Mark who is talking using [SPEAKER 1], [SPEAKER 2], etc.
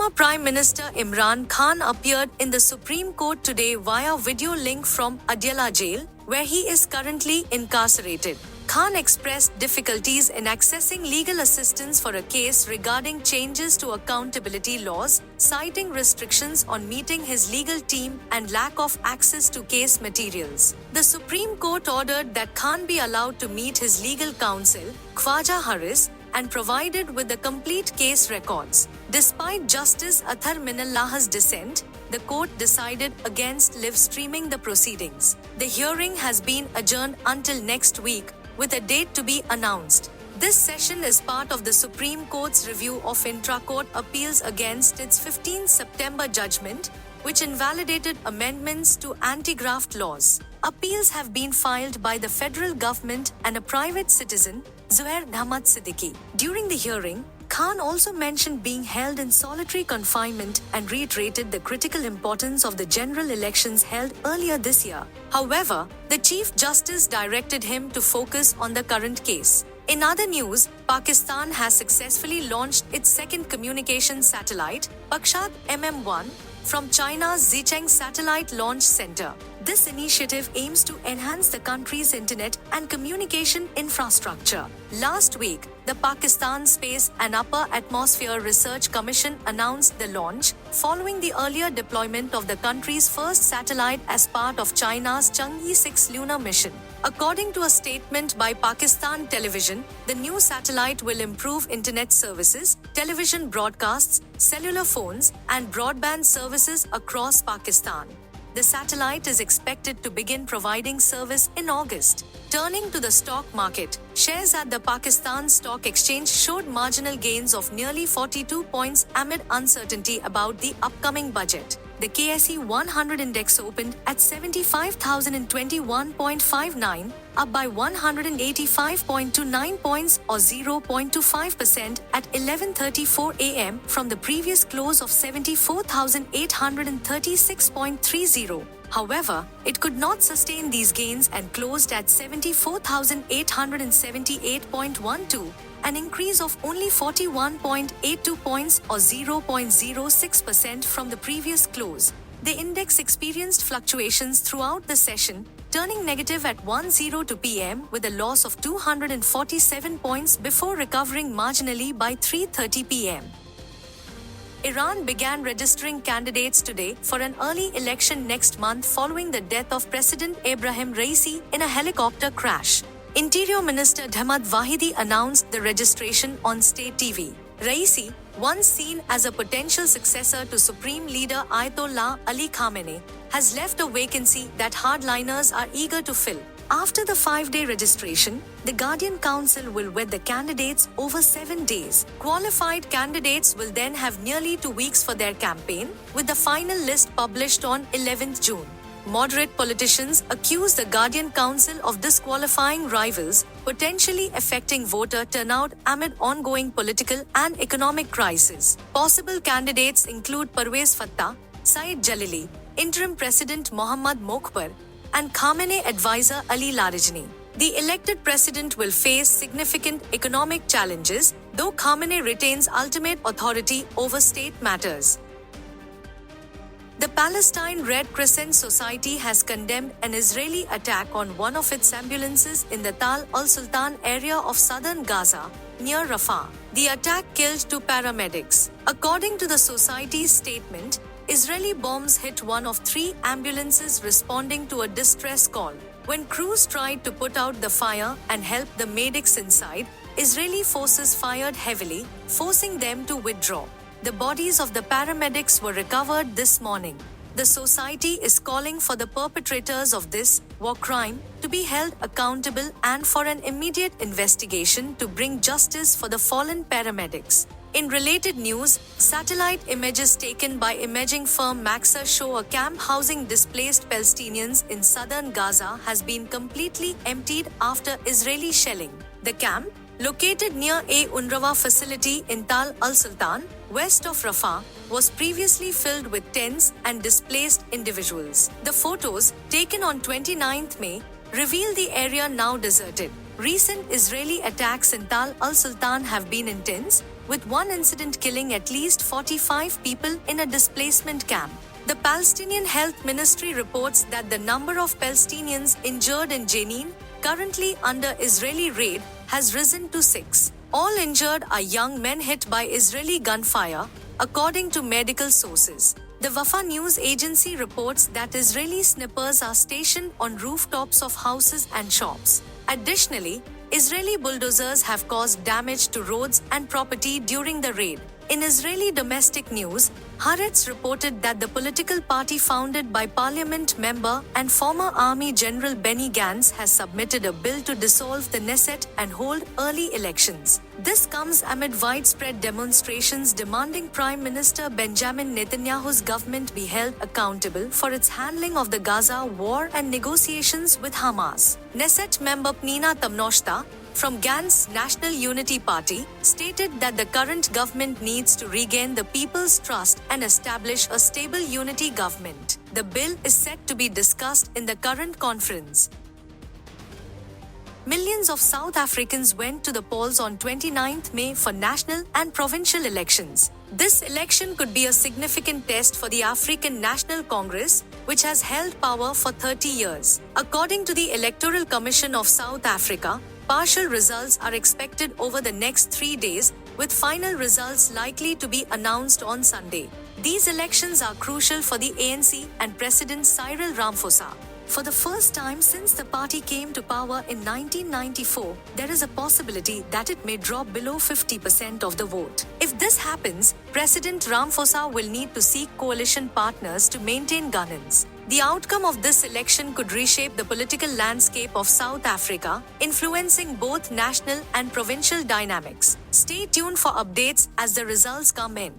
[SPEAKER 1] Former Prime Minister Imran Khan appeared in the Supreme Court today via video link from Adyala jail, where he is currently incarcerated. Khan expressed difficulties in accessing legal assistance for a case regarding changes to accountability laws, citing restrictions on meeting his legal team and lack of access to case materials. The Supreme Court ordered that Khan be allowed to meet his legal counsel, Khwaja Haris, and provided with the complete case records. Despite Justice Athar Minallah's dissent, the court decided against live streaming the proceedings. The hearing has been adjourned until next week, with a date to be announced. This session is part of the Supreme Court's review of intra-court appeals against its 15 September judgment, which invalidated amendments to anti-graft laws. Appeals have been filed by the federal government and a private citizen, Zuhair Ahmad Siddiqui. During the hearing, Khan also mentioned being held in solitary confinement and reiterated the critical importance of the general elections held earlier this year. However, the Chief Justice directed him to focus on the current case. In other news, Pakistan has successfully launched its second communications satellite, Pakshat MM-1, from China's Xicheng Satellite Launch Center. This initiative aims to enhance the country's internet and communication infrastructure. Last week, the Pakistan Space and Upper Atmosphere Research Commission announced the launch, following the earlier deployment of the country's first satellite as part of China's Chang'e 6 lunar mission. According to a statement by Pakistan Television, the new satellite will improve internet services, television broadcasts, cellular phones, and broadband services across Pakistan. The satellite is expected to begin providing service in August. Turning to the stock market, shares at the Pakistan Stock Exchange showed marginal gains of nearly 42 points amid uncertainty about the upcoming budget. The KSE 100 index opened at 75,021.59, up by 185.29 points or 0.25% at 11:34 am from the previous close of 74,836.30. However, it could not sustain these gains and closed at 74,878.12, an increase of only 41.82 points or 0.06% from the previous close. The index experienced fluctuations throughout the session, turning negative at 1:02 p.m. with a loss of 247 points before recovering marginally by 3:30 p.m. Iran began registering candidates today for an early election next month following the death of President Ebrahim Raisi in a helicopter crash. Interior Minister Ahmad Wahidi announced the registration on state TV. Raisi, once seen as a potential successor to Supreme Leader Ayatollah Ali Khamenei, has left a vacancy that hardliners are eager to fill. After the 5-day registration, the Guardian Council will vet the candidates over 7 days. Qualified candidates will then have nearly 2 weeks for their campaign, with the final list published on 11th June. Moderate politicians accuse the Guardian Council of disqualifying rivals, potentially affecting voter turnout amid ongoing political and economic crisis. Possible candidates include Parvez Fattah, Saeed Jalili, Interim President Mohammad Mokhbar, and Khamenei advisor Ali Larijani. The elected president will face significant economic challenges, though Khamenei retains ultimate authority over state matters. The Palestine Red Crescent Society has condemned an Israeli attack on one of its ambulances in the Tal al-Sultan area of southern Gaza, near Rafah. The attack killed 2 paramedics. According to the society's statement, Israeli bombs hit one of 3 ambulances responding to a distress call. When crews tried to put out the fire and help the medics inside, Israeli forces fired heavily, forcing them to withdraw. The bodies of the paramedics were recovered this morning. The society is calling for the perpetrators of this war crime to be held accountable and for an immediate investigation to bring justice for the fallen paramedics. In related news, satellite images taken by imaging firm Maxar show a camp housing displaced Palestinians in southern Gaza has been completely emptied after Israeli shelling. The camp, located near a UNRWA facility in Tal al-Sultan, west of Rafah, was previously filled with tents and displaced individuals. The photos, taken on 29th May, reveal the area now deserted. Recent Israeli attacks in Tal al-Sultan have been intense, with one incident killing at least 45 people in a displacement camp. The Palestinian Health Ministry reports that the number of Palestinians injured in Jenin, currently under Israeli raid, has risen to 6. All injured are young men hit by Israeli gunfire, according to medical sources. The Wafa news agency reports that Israeli snipers are stationed on rooftops of houses and shops. Additionally, Israeli bulldozers have caused damage to roads and property during the raid. In Israeli domestic news, Haaretz reported that the political party founded by parliament member and former army general Benny Gantz has submitted a bill to dissolve the Knesset and hold early elections. This comes amid widespread demonstrations demanding Prime Minister Benjamin Netanyahu's government be held accountable for its handling of the Gaza war and negotiations with Hamas. Knesset member Pnina Tamnoshta, from Gantz's National Unity Party, stated that the current government needs to regain the people's trust and establish a stable unity government. The bill is set to be discussed in the current conference. Millions of South Africans went to the polls on 29th May for national and provincial elections. This election could be a significant test for the African National Congress, which has held power for 30 years. According to the Electoral Commission of South Africa, partial results are expected over the next 3 days, with final results likely to be announced on Sunday. These elections are crucial for the ANC and President Cyril Ramaphosa. For the first time since the party came to power in 1994, there is a possibility that it may drop below 50% of the vote. If this happens, President Ramaphosa will need to seek coalition partners to maintain governance. The outcome of this election could reshape the political landscape of South Africa, influencing both national and provincial dynamics. Stay tuned for updates as the results come in.